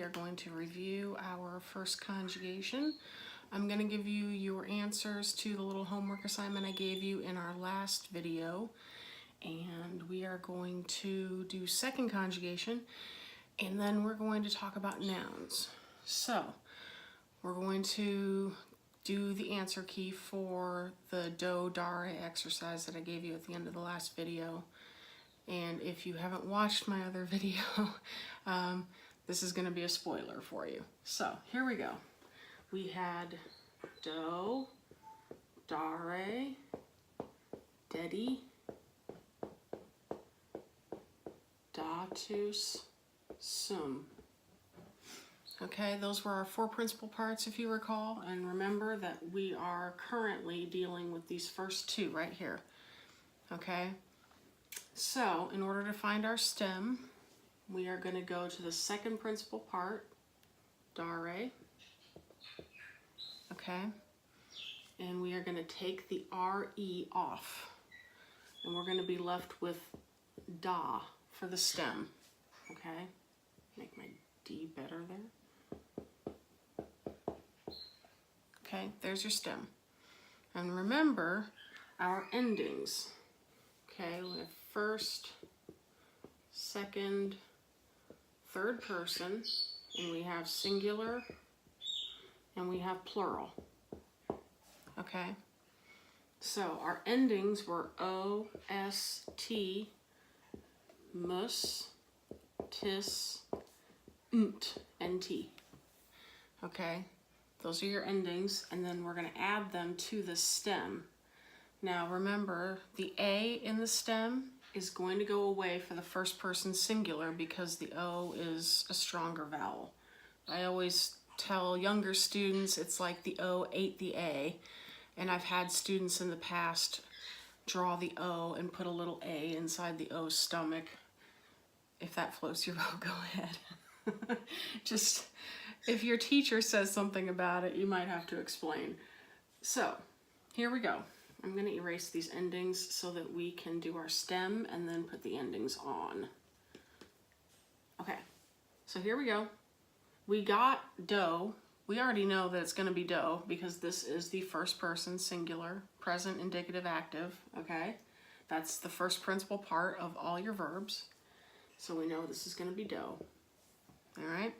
we are going to review our first conjugation. I'm going to give you your answers to the little homework assignment I gave you in our last video. And we are going to do second conjugation, and then we're going to talk about nouns. So we're going to do the answer key for the do, dare exercise that I gave you at the end of the last video. And if you haven't watched my other video, this is going to be a spoiler for you. So here we go. We had do, dare, dedi, datus, sum. Okay, those were our four principal parts, if you recall, and remember that we are currently dealing with these first two right here. Okay, so in order to find our stem, we are going to go to the second principal part, dare. Okay, and we are going to take the RE off, and we're going to be left with da for the stem. Okay, make my D better there. Okay, there's your stem. And remember our endings. Okay, we have first, second, third person, and we have singular, and we have plural. Okay, so our endings were O, S, T, mus, tis, nt, and T. Okay, those are your endings, and then we're going to add them to the stem. Now remember, the A in the stem is going to go away for the first person singular because the O is a stronger vowel. I always tell younger students it's like the O ate the A, and I've had students in the past draw the O and put a little A inside the O's stomach. If that floats your boat, go ahead. Just, if your teacher says something about it, you might have to explain. So, here we go. I'm going to erase these endings so that we can do our stem and then put the endings on. Okay, so here we go. We got do. We already know that it's going to be do because this is the first person singular, present, indicative, active. Okay, that's the first principal part of all your verbs. So we know this is going to be do. All right.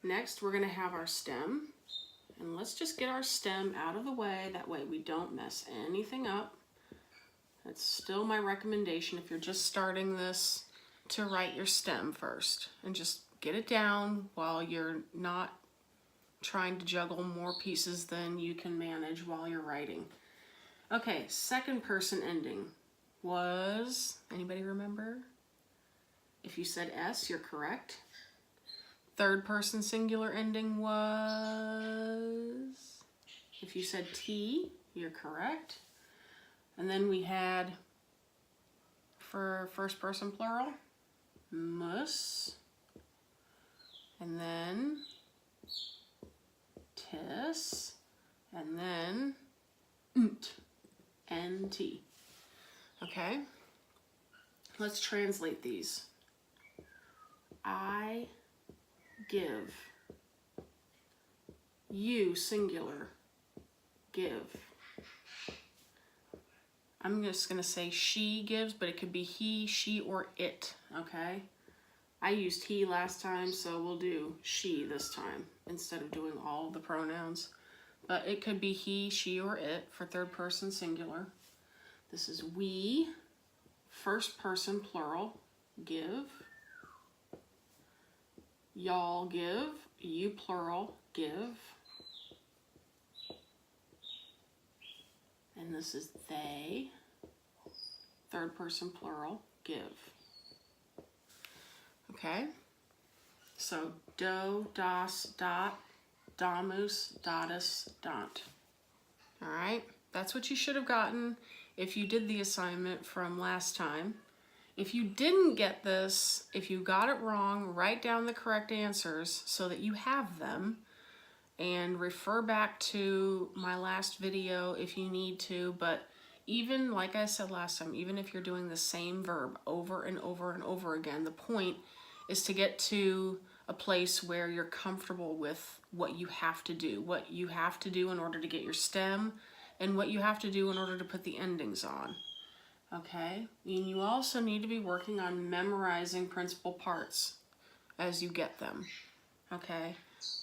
Next, we're going to have our stem. And let's just get our stem out of the way. That way we don't mess anything up. That's still my recommendation if you're just starting this, to write your stem first. And just get it down while you're not trying to juggle more pieces than you can manage while you're writing. Okay, second person ending was, anybody remember? If you said S, you're correct. Third person singular ending was, if you said T, you're correct. And then we had, for first person plural, mus, and then tis, and then nt, N-T. Okay, let's translate these. I give. You, singular, give. I'm just going to say she gives, but it could be he, she, or it, okay? I used he last time, so we'll do she this time instead of doing all the pronouns. But it could be he, she, or it for third person singular. This is we, first person plural, give. Y'all give, you plural, give. And this is they, third person plural, give. Okay, so do, das, dot, damus, datus, dant. All right, that's what you should have gotten if you did the assignment from last time. If you didn't get this, if you got it wrong, write down the correct answers so that you have them, and refer back to my last video if you need to. But even, like I said last time, even if you're doing the same verb over and over and over again, the point is to get to a place where you're comfortable with what you have to do in order to get your stem, and what you have to do in order to put the endings on. Okay, and you also need to be working on memorizing principal parts as you get them. Okay,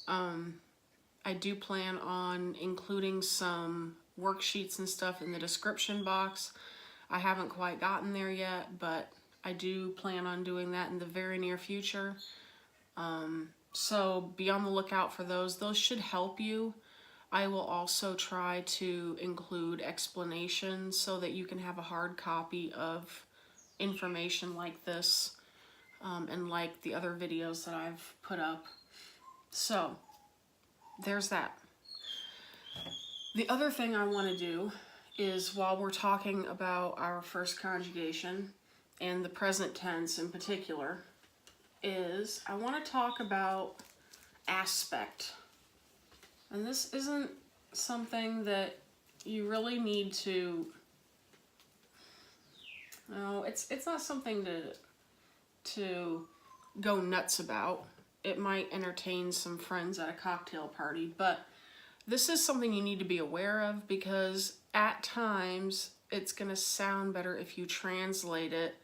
I do plan on including some worksheets and stuff in the description box. I haven't quite gotten there yet, but I do plan on doing that in the very near future. So be on the lookout for those. Those should help you. I will also try to include explanations so that you can have a hard copy of information like this, and like the other videos that I've put up. So there's that. The other thing I want to do is, while we're talking about our first conjugation and the present tense in particular, is I want to talk about aspect. And this isn't something that you really need to, no, it's not something to go nuts about. It might entertain some friends at a cocktail party, but this is something you need to be aware of, because at times it's going to sound better if you translate it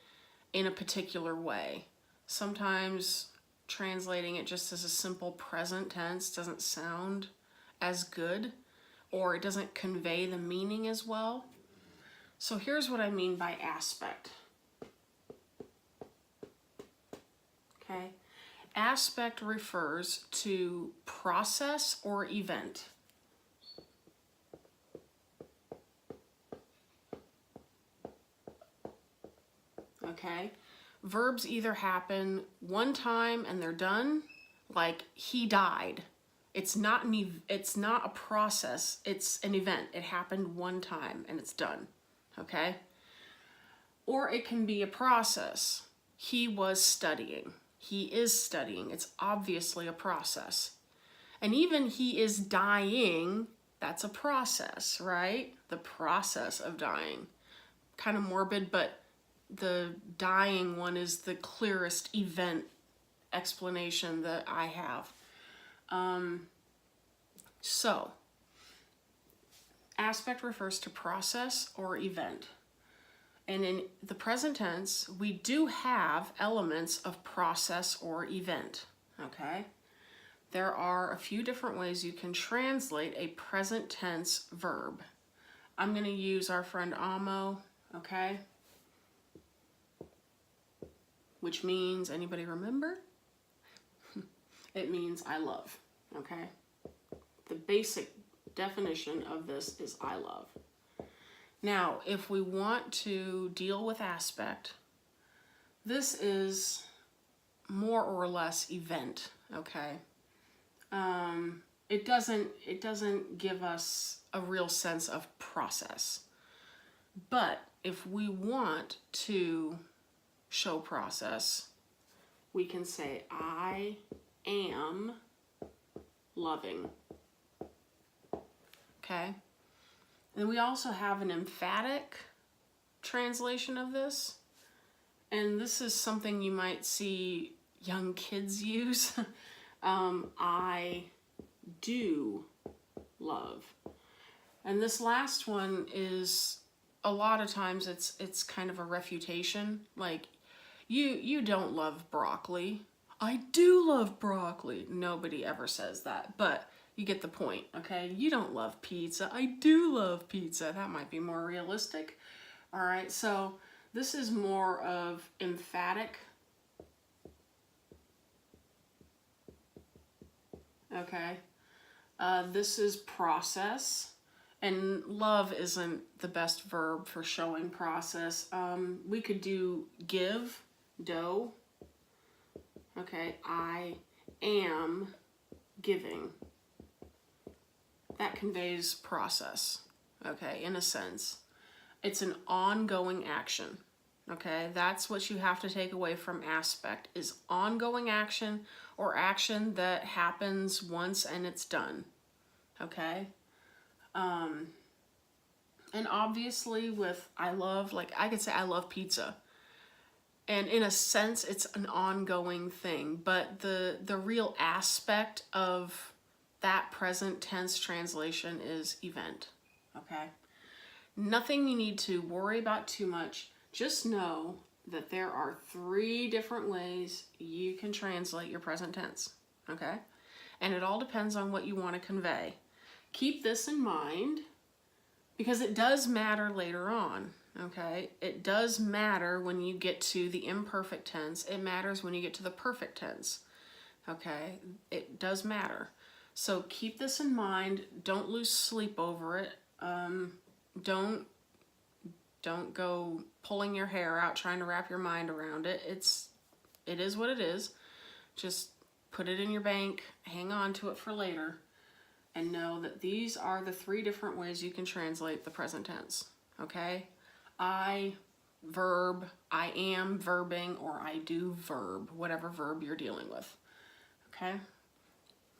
in a particular way. Sometimes translating it just as a simple present tense doesn't sound as good, or it doesn't convey the meaning as well. So here's what I mean by aspect. Okay, aspect refers to process or event. Okay, verbs either happen one time and they're done, like he died. It's not a process, it's an event. It happened one time and it's done. Okay? Or it can be a process. He was studying. He is studying. It's obviously a process. And even he is dying, that's a process, right? The process of dying. Kind of morbid, but the dying one is the clearest event explanation that I have. So, aspect refers to process or event. And in the present tense, we do have elements of process or event, okay? There are a few different ways you can translate a present tense verb. I'm going to use our friend amo, okay? Which means, anybody remember? It means I love, okay? The basic definition of this is I love. Now, if we want to deal with aspect, this is more or less event, okay? It doesn't give us a real sense of process. But if we want to show process, we can say I am loving. Okay? And we also have an emphatic translation of this. And this is something you might see young kids use. I do love. And this last one is, a lot of times it's kind of a refutation. Like, you don't love broccoli. I do love broccoli. Nobody ever says that, but you get the point, okay? You don't love pizza. I do love pizza. That might be more realistic. All right, so this is more of emphatic. Okay. This is process. And love isn't the best verb for showing process. We could do give, do. Okay, I am giving. That conveys process, okay, in a sense. It's an ongoing action, okay? That's what you have to take away from aspect, is ongoing action, or action that happens once and it's done, okay? And obviously with I love, like I could say I love pizza. And in a sense, it's an ongoing thing, but the real aspect of that present tense translation is event, okay? Nothing you need to worry about too much. Just know that there are 3 different ways you can translate your present tense, okay? And it all depends on what you want to convey. Keep this in mind because it does matter later on, okay? It does matter when you get to the imperfect tense. It matters when you get to the perfect tense, okay? It does matter. So keep this in mind. Don't lose sleep over it. Don't go pulling your hair out trying to wrap your mind around it. It is what it is. Just put it in your bank, hang on to it for later, and know that these are the 3 different ways you can translate the present tense, okay? I, verb, I am verbing, or I do verb, whatever verb you're dealing with, okay?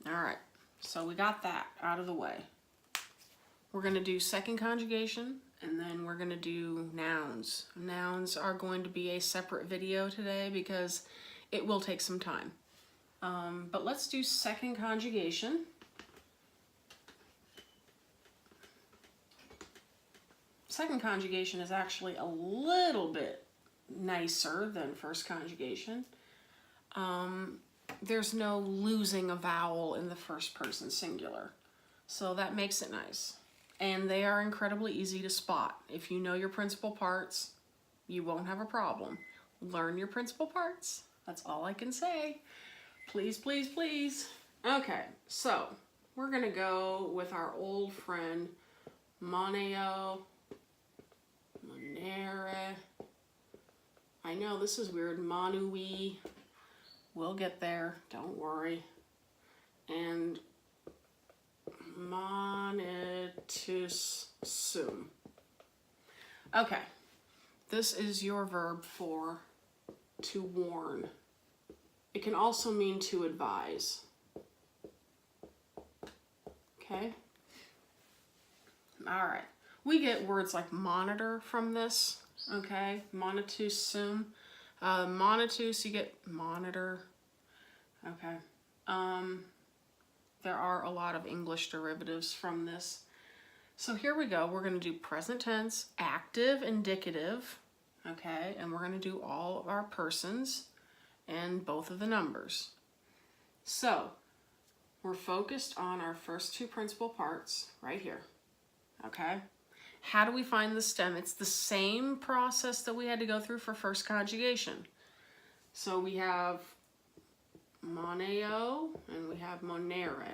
All right, so we got that out of the way. We're gonna do second conjugation, and then we're gonna do nouns. Nouns are going to be a separate video today because it will take some time. But let's do second conjugation. Second conjugation is actually a little bit nicer than first conjugation. There's no losing a vowel in the first person singular, so that makes it nice. And they are incredibly easy to spot. If you know your principal parts, you won't have a problem. Learn your principal parts. That's all I can say. Please, please, please. Okay, so we're gonna go with our old friend, moneo, monere. I know this is weird, manui. We'll get there, don't worry. And monetus sum. Okay, this is your verb for to warn. It can also mean to advise. Okay? All right. We get words like monitor from this, okay? Monetus sum. Monetus, you get monitor. Okay. There are a lot of English derivatives from this. So here we go. We're going to do present tense, active, indicative, okay? And we're going to do all of our persons and both of the numbers. So we're focused on our first 2 principal parts right here, okay? How do we find the stem? It's the same process that we had to go through for first conjugation. So we have moneo and we have monere.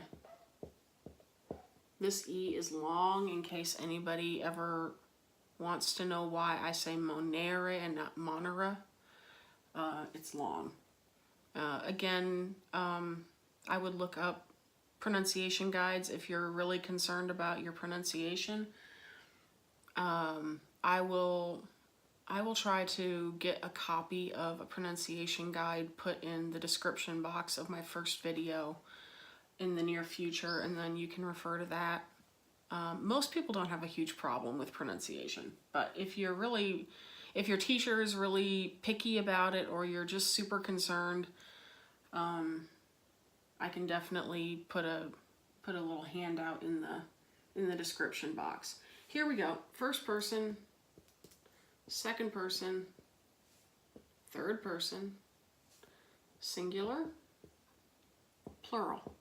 This E is long in case anybody ever wants to know why I say monere and not monera. It's long. Again, I would look up pronunciation guides if you're really concerned about your pronunciation. I will try to get a copy of a pronunciation guide put in the description box of my first video in the near future, and then you can refer to that. Most people don't have a huge problem with pronunciation, but if your teacher is really picky about it, or you're just super concerned, I can definitely put a little handout in the description box. Here we go. First person, second person, third person, singular, plural.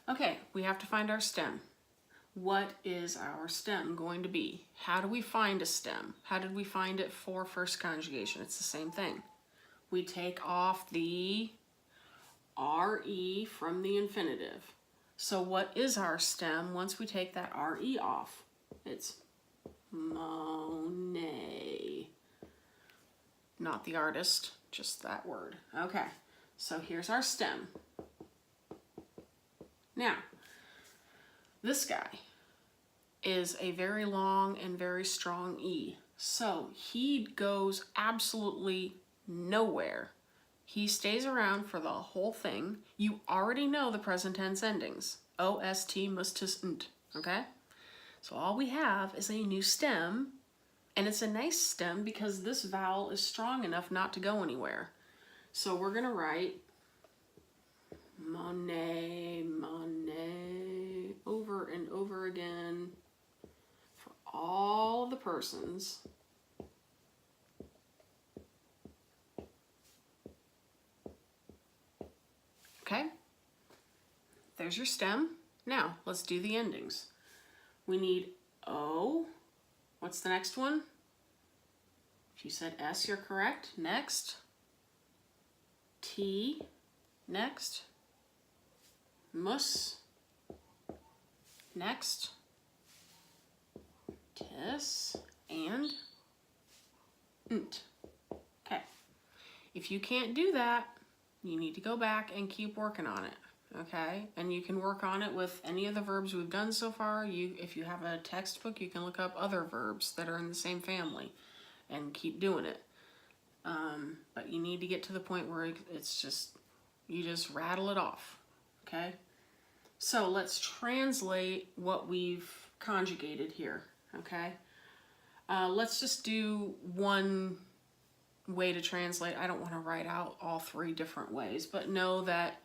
Okay, we have to find our stem. What is our stem going to be? How do we find a stem? How did we find it for first conjugation? It's the same thing. We take off the RE from the infinitive. So what is our stem once we take that RE off? It's Monet. Not the artist, just that word. Okay, so here's our stem. Now, this guy is a very long and very strong E. So he goes absolutely nowhere. He stays around for the whole thing. You already know the present tense endings. OST, mustus, nt, okay? So all we have is a new stem, And it's a nice stem because this vowel is strong enough not to go anywhere. So we're going to write Monet, Monet, over and over again for all of the persons. Okay, there's your stem. Now, let's do the endings. We need O. What's the next one? If you said S, you're correct. Next. T. Next. Mus. Next. Tis. And nt. Okay. If you can't do that, you need to go back and keep working on it. Okay, and you can work on it with any of the verbs we've done so far. If you have a textbook, you can look up other verbs that are in the same family and keep doing it. But you need to get to the point where it's just, you just rattle it off, okay? So let's translate what we've conjugated here, okay? Let's just do one way to translate. I don't want to write out all 3 different ways, but know that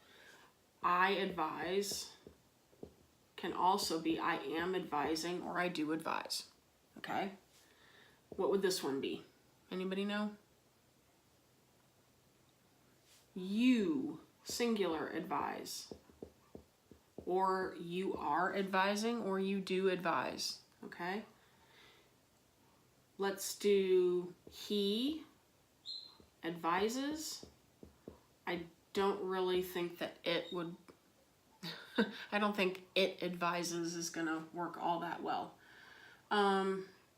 I advise can also be I am advising or I do advise, okay? What would this one be? Anybody know? You, singular, advise. Or you are advising or you do advise, okay? Let's do he advises. I don't really think that it would, I don't think it advises is gonna work all that well.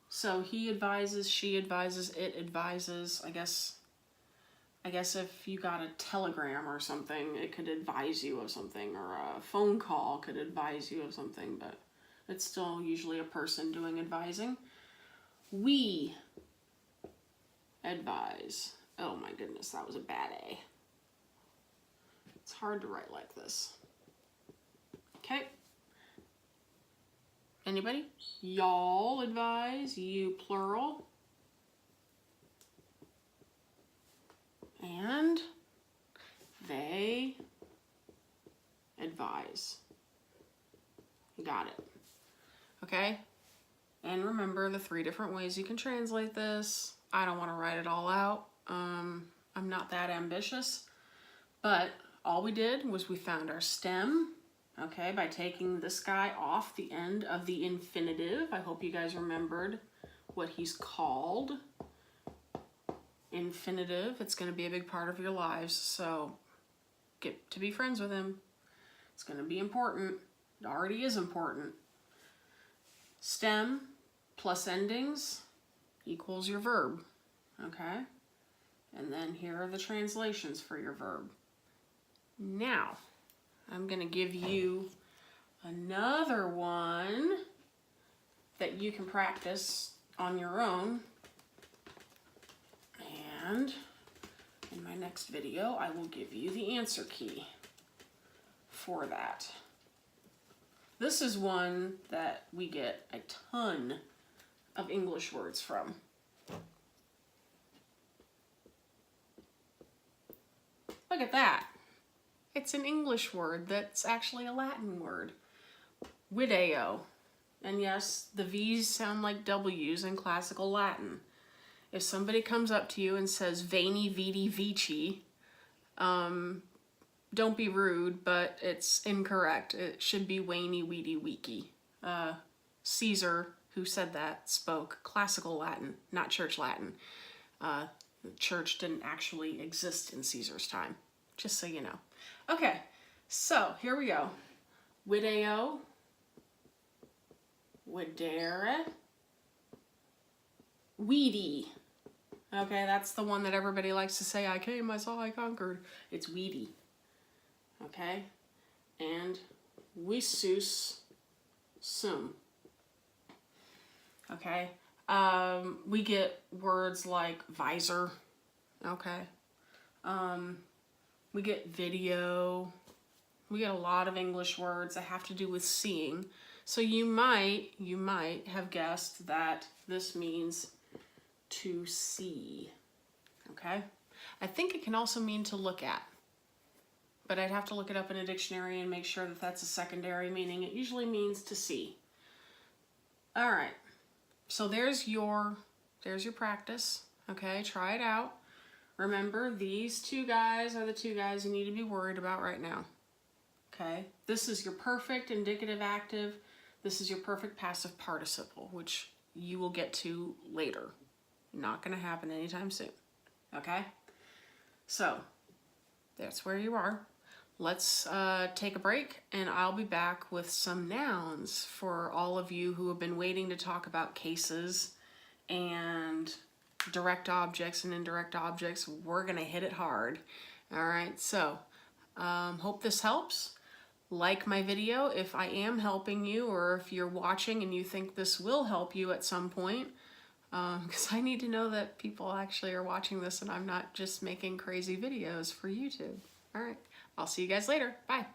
So he advises, she advises, it advises. I guess if you got a telegram or something, it could advise you of something, or a phone call could advise you of something, but it's still usually a person doing advising. We advise. Oh my goodness, that was a bad A. It's hard to write like this. Okay. Anybody? Y'all advise, you plural. And they advise. You got it. Okay? And remember the 3 different ways you can translate this. I don't want to write it all out. I'm not that ambitious, but all we did was we found our stem, okay, by taking this guy off the end of the infinitive. I hope you guys remembered what he's called. Infinitive. It's going to be a big part of your lives, so get to be friends with him. It's going to be important. It already is important. Stem plus endings equals your verb, okay? And then here are the translations for your verb. Now, I'm going to give you another one that you can practice on your own. And in my next video, I will give you the answer key for that. This is one that we get a ton of English words from. Look at that. It's an English word that's actually a Latin word. Video. And yes, the V's sound like W's in classical Latin. If somebody comes up to you and says Veni, Vidi, Vici, don't be rude, but it's incorrect. It should be Weni, Weedy, Weeki. Caesar, who said that, spoke classical Latin, not church Latin. The church didn't actually exist in Caesar's time, just so you know. Okay, so here we go. Video, videre, weedy. Okay, that's the one that everybody likes to say, I came, I saw, I conquered. It's weedy. Okay, and visus sum. Okay, we get words like visor. Okay, we get video. We get a lot of English words that have to do with seeing. So you might have guessed that this means to see, okay? I think it can also mean to look at, but I'd have to look it up in a dictionary and make sure that that's a secondary meaning. It usually means to see. All right, so there's your practice, okay? Try it out. Remember, these two guys are the two guys you need to be worried about right now, okay? This is your perfect indicative active. This is your perfect passive participle, which you will get to later. Not going to happen anytime soon, okay? So that's where you are. Let's take a break, and I'll be back with some nouns for all of you who have been waiting to talk about cases and direct objects and indirect objects. We're going to hit it hard. All right, so hope this helps. Like my video if I am helping you, or if you're watching and you think this will help you at some point, because I need to know that people actually are watching this and I'm not just making crazy videos for YouTube. All right, I'll see you guys later. Bye.